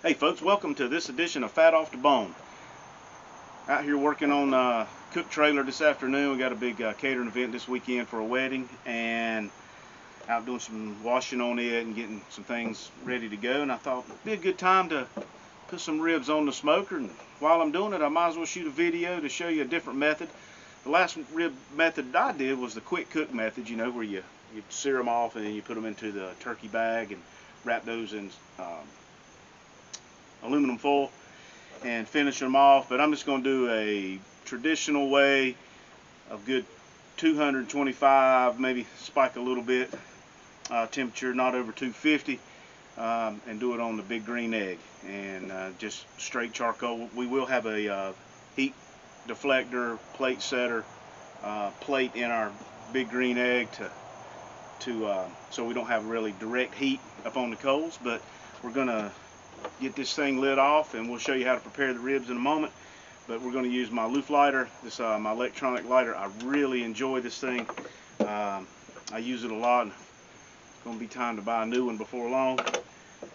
Hey folks, welcome to this edition of Fat Off the Bone. Out here working on cook trailer this afternoon. We got a big catering event this weekend for a wedding, and out doing some washing on it and getting some things ready to go. And I thought it'd be a good time to put some ribs on the smoker. And while I'm doing it, I might as well shoot a video to show you a different method. The last rib method I did was the quick cook method, you know, where you sear them off and then you put them into the turkey bag and wrap those in aluminum foil and finish them off. But I'm just going to do a traditional way of good 225, maybe spike a little bit, temperature not over 250, and do it on the big green egg and just straight charcoal. We will have a heat deflector, plate setter plate in our big green egg so we don't have really direct heat up on the coals, but we're going to get this thing lit off, and we'll show you how to prepare the ribs in a moment. But we're going to use my loop lighter, this my electronic lighter. I really enjoy this thing. I use it a lot. It's going to be time to buy a new one before long.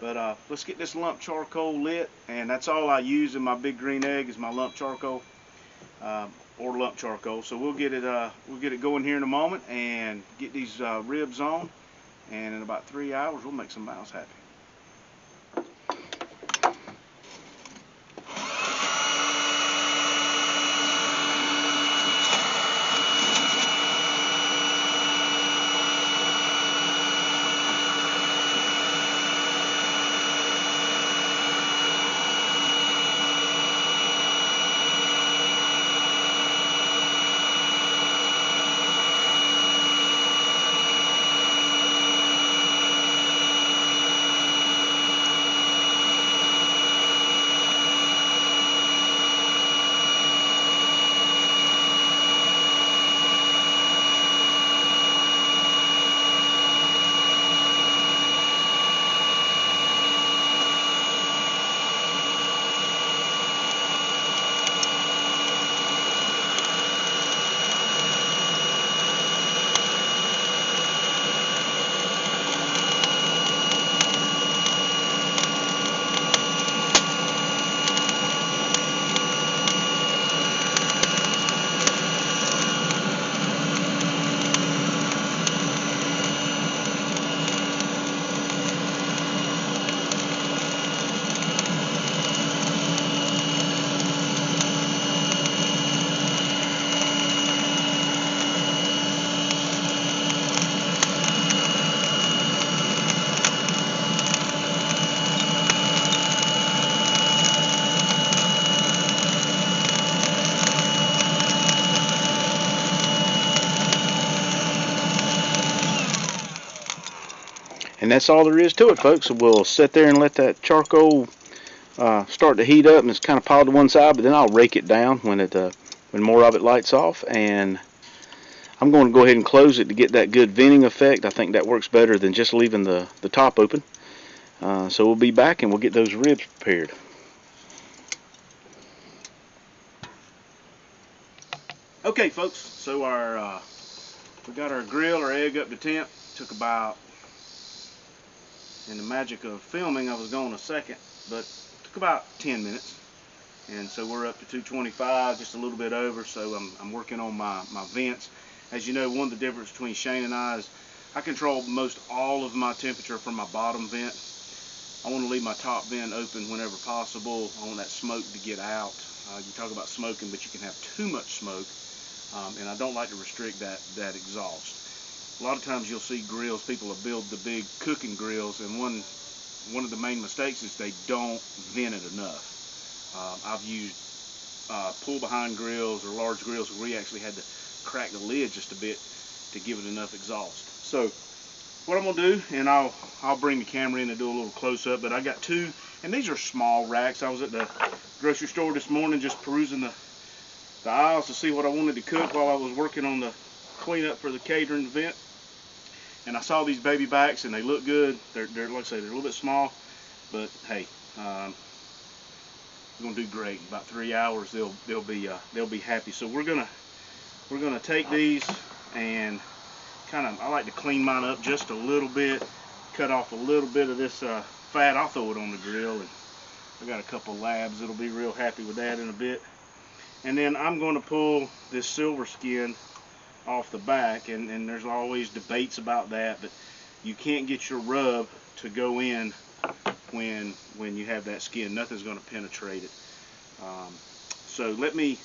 But let's get this lump charcoal lit, and that's all I use in my big green egg is my lump charcoal or lump charcoal. So we'll get it going here in a moment and get these ribs on, and in about 3 hours we'll make some mouths happy. And that's all there is to it, folks. So we'll sit there and let that charcoal start to heat up, and it's kind of piled to one side, but then I'll rake it down when more of it lights off, and I'm going to go ahead and close it to get that good venting effect. I think that works better than just leaving the top open. So we'll be back and we'll get those ribs prepared. Okay, folks, so we got our grill, our egg up to temp. Took about, in the magic of filming, I was gone a second, but it took about 10 minutes. And so we're up to 225, just a little bit over, so I'm working on my vents. As you know, one of the differences between Shane and I is I control most all of my temperature from my bottom vent. I want to leave my top vent open whenever possible. I want that smoke to get out. You talk about smoking, but you can have too much smoke, and I don't like to restrict that exhaust. A lot of times you'll see grills, people will build the big cooking grills, and one of the main mistakes is they don't vent it enough. I've used pull behind grills or large grills where we actually had to crack the lid just a bit to give it enough exhaust. So what I'm going to do, and I'll bring the camera in and do a little close-up, but I got two, and these are small racks. I was at the grocery store this morning just perusing the aisles to see what I wanted to cook while I was working on the cleanup for the catering event. And I saw these Babybacks, and they look good. They're like I say, they're a little bit small, but hey, they're gonna do great. In about 3 hours, they'll be happy. So we're gonna take these and I like to clean mine up just a little bit, cut off a little bit of this fat. I'll throw it on the grill and got a couple labs that'll be real happy with that in a bit. And then I'm going to pull this silver skin off the back, and there's always debates about that, but you can't get your rub to go in when you have that skin. Nothing's going to penetrate it. So let me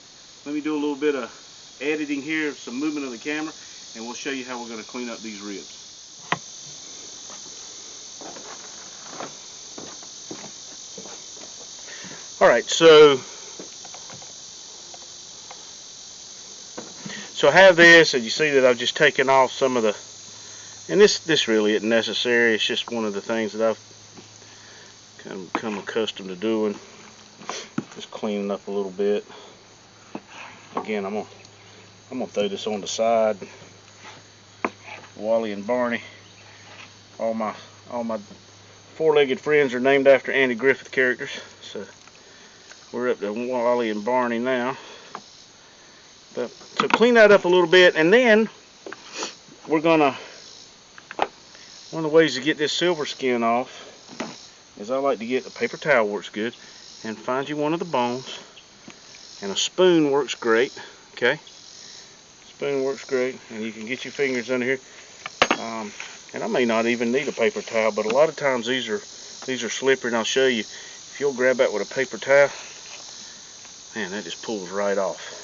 do a little bit of editing here, some movement of the camera, and we'll show you how we're going to clean up these ribs. Alright, so I have this, and you see that I've just taken off some of the, and this really isn't necessary. It's just one of the things that I've kind of become accustomed to doing. Just cleaning up a little bit. Again, I'm gonna throw this on the side. Wally and Barney, all my four-legged friends are named after Andy Griffith characters. So we're up to Wally and Barney now. But so clean that up a little bit, and then we're gonna, one of the ways to get this silver skin off is I like to get a paper towel, works good, and find you one of the bones, and a spoon works great. Okay, spoon works great, and you can get your fingers under here. And I may not even need a paper towel, but a lot of times these are slippery, and I'll show you. If you'll grab that with a paper towel, man, that just pulls right off.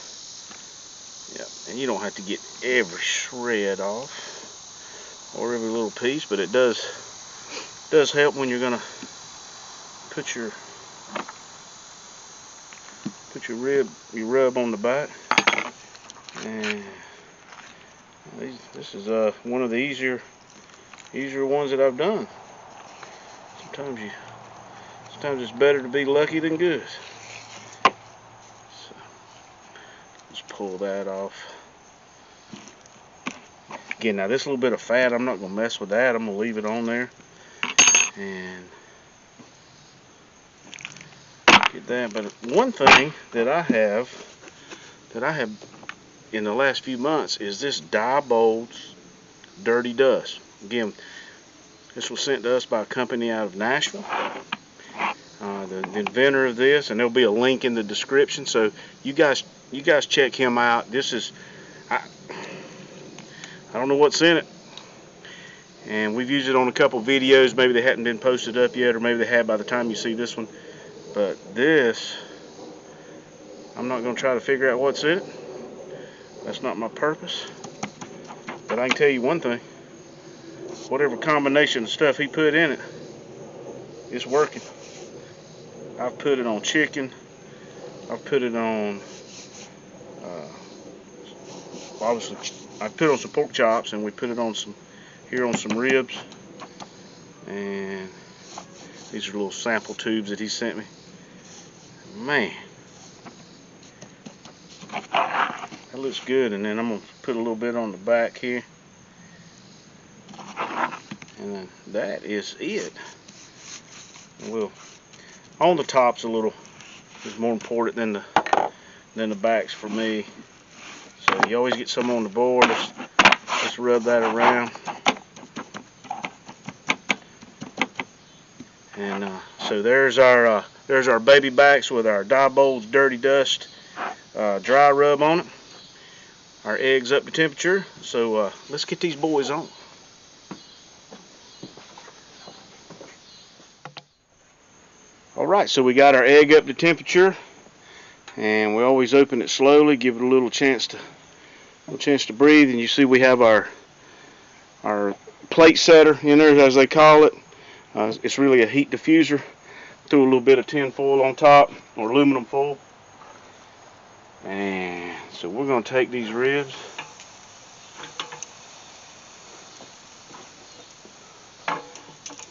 Yep, and you don't have to get every shred off or every little piece, but it does help when you're gonna put your rub on the back. And this is one of the easier ones that I've done. Sometimes it's better to be lucky than good. So let's pull that off. Again, now this little bit of fat, I'm not gonna mess with that. I'm gonna leave it on there and get that. But one thing that I have in the last few months is this Diebold's Dirty Dust. Again, this was sent to us by a company out of Nashville. The inventor of this, and there'll be a link in the description, so you guys check him out. This is, I don't know what's in it, and we've used it on a couple videos. Maybe they hadn't been posted up yet, or maybe they have by the time you see this one. But this, I'm not going to try to figure out what's in it. That's not my purpose. But I can tell you one thing. Whatever combination of stuff he put in it, it's working. I've put it on chicken. I've put it on, obviously, I put it on some pork chops, and we put it on some ribs. And these are little sample tubes that he sent me. Man, that looks good. And then I'm gonna put a little bit on the back here, and then that is it. And on the top's a little is more important than the backs for me. So you always get some on the board. Let's rub that around. And so there's our Babybacks with our Diebold's Dirty Dust dry rub on it. Our eggs up to temperature. So let's get these boys on. Alright, so we got our egg up to temperature, and we always open it slowly, give it a little chance to breathe. And you see we have our plate setter in there, as they call it. It's really a heat diffuser. Threw a little bit of tin foil on top, or aluminum foil. And so we're going to take these ribs,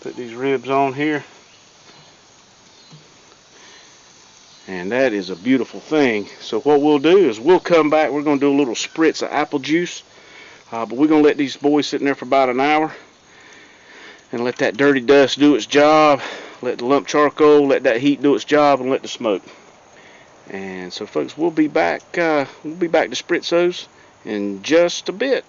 put these ribs on here. And that is a beautiful thing. So what we'll do is we'll come back. We're going to do a little spritz of apple juice. But we're going to let these boys sit in there for about an hour. And let that dirty dust do its job. Let the lump charcoal, let that heat do its job, and let the smoke. And so folks, we'll be back to spritz those in just a bit.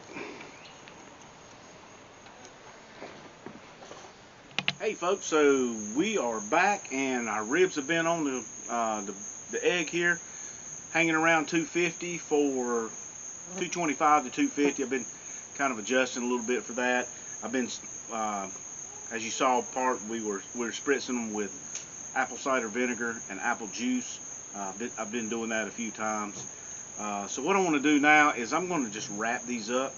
Hey Hey folks, so we are back and our ribs have been on the egg here, hanging around 250 for 225 to 250. I've been kind of adjusting a little bit for that. I've been, as you saw, we were spritzing them with apple cider vinegar and apple juice. I've been doing that a few times. So what I want to do now is I'm going to just wrap these up.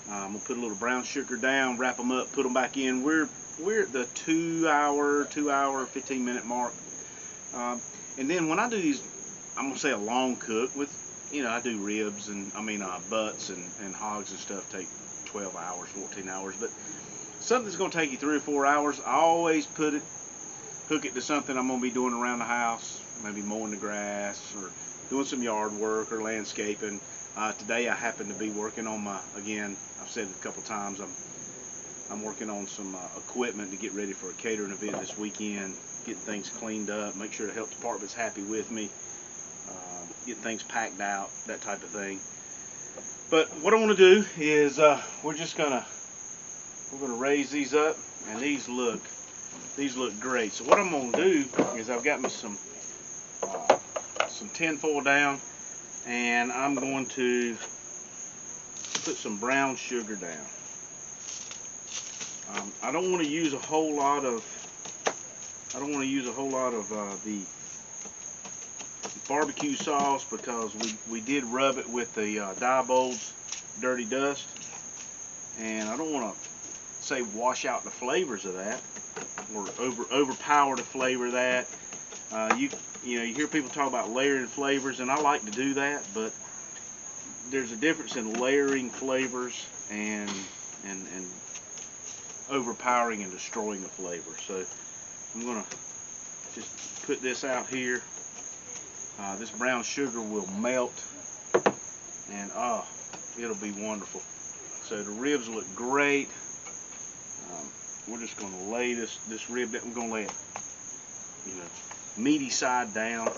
I'm going to put a little brown sugar down, wrap them up, put them back in. We're at the 2 hour, 15-minute mark. And then when I do these, I'm going to say a long cook with, I do ribs and, butts and hogs and stuff take 12 hours, 14 hours. But something's going to take you 3 or 4 hours. I always hook it to something I'm going to be doing around the house, maybe mowing the grass or doing some yard work or landscaping. Today I happen to be working on again, I've said it a couple times, I'm working on some equipment to get ready for a catering event this weekend, getting things cleaned up, make sure the health department's happy with me, get things packed out, that type of thing. But what I want to do is we're gonna raise these up, and these look great. So what I'm gonna do is I've got me some tin foil down, and I'm going to put some brown sugar down. I don't want to use a whole lot of the barbecue sauce, because we did rub it with the Diebold's Dirty Dust, and I don't want to say wash out the flavors of that or overpower the flavor of that. You hear people talk about layering flavors, and I like to do that, but there's a difference in layering flavors and overpowering and destroying the flavor. So I'm gonna just put this out here. This brown sugar will melt, and it'll be wonderful. So the ribs look great. We're just gonna lay this rib down. We're gonna lay it, meaty side down.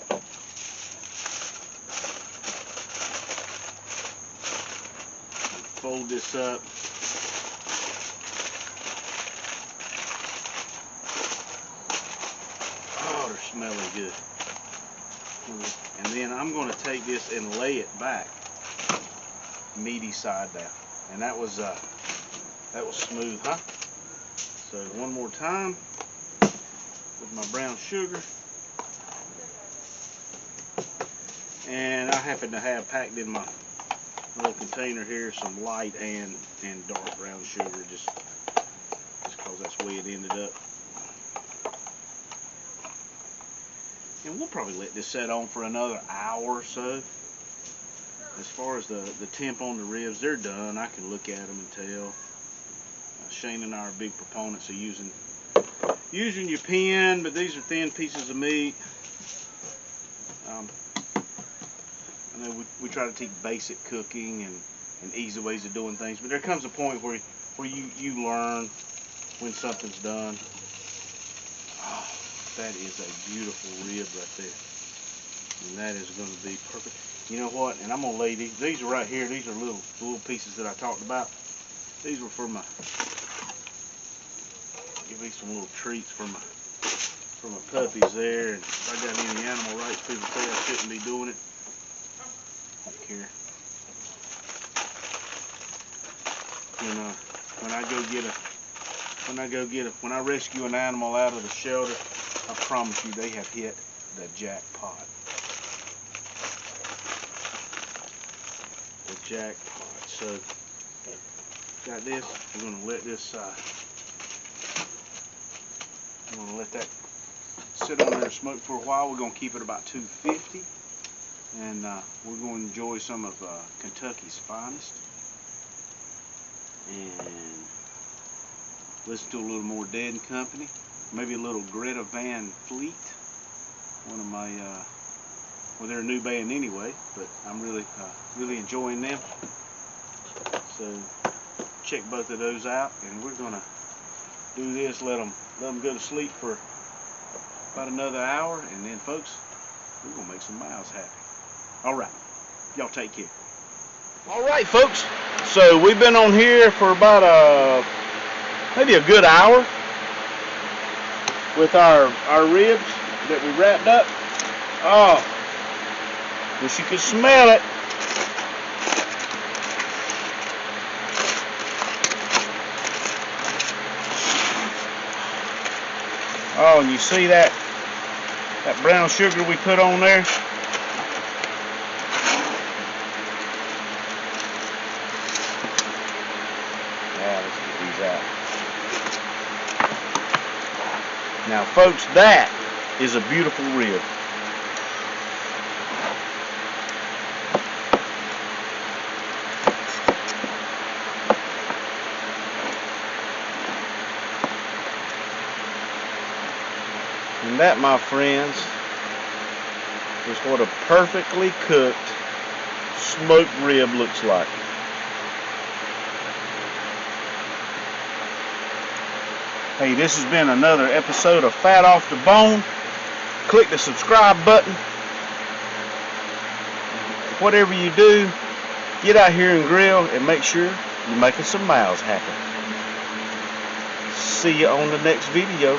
Fold this up. Oh, they're smelling good. And then I'm going to take this and lay it back, meaty side down. And that was smooth, huh? So one more time with my brown sugar. And I happen to have packed in my little container here some light and dark brown sugar, just because that's the way it ended up. And we'll probably let this set on for another hour or so. As far as the temp on the ribs, they're done. I can look at them and tell. Shane and I are big proponents of using your pen, but these are thin pieces of meat. I know we try to teach basic cooking and easy ways of doing things, but there comes a point where you learn when something's done. Oh, that is a beautiful rib right there, and that is going to be perfect. You know what? And I'm going to lay these are right here. These are little pieces that I talked about. These were for give me some little treats for my puppies there. And if I got any animal rights people say I shouldn't be doing it, here. When I rescue an animal out of the shelter, I promise you they have hit the jackpot. The jackpot. So got this. We're gonna let this. I'm gonna let that sit on there and smoke for a while. We're gonna keep it about 250. And we're going to enjoy some of Kentucky's finest, and listen to a little more Dead & Company, maybe a little Greta Van Fleet, one of my, well, they're a new band anyway, but I'm really enjoying them. So check both of those out, and we're going to do this, let them go to sleep for about another hour, and then folks, we're going to make some mouths happy. Alright, y'all take care. Alright folks, so we've been on here for about maybe a good hour, with our ribs that we wrapped up. Oh, wish you could smell it. Oh, and you see that brown sugar we put on there? Yeah, let's get these out. Now, folks, that is a beautiful rib. And that, my friends, is what a perfectly cooked smoked rib looks like. Hey, this has been another episode of Fat Off the Bone. Click the subscribe button. Whatever you do, get out here and grill and make sure you're making some mouths happy. See you on the next video.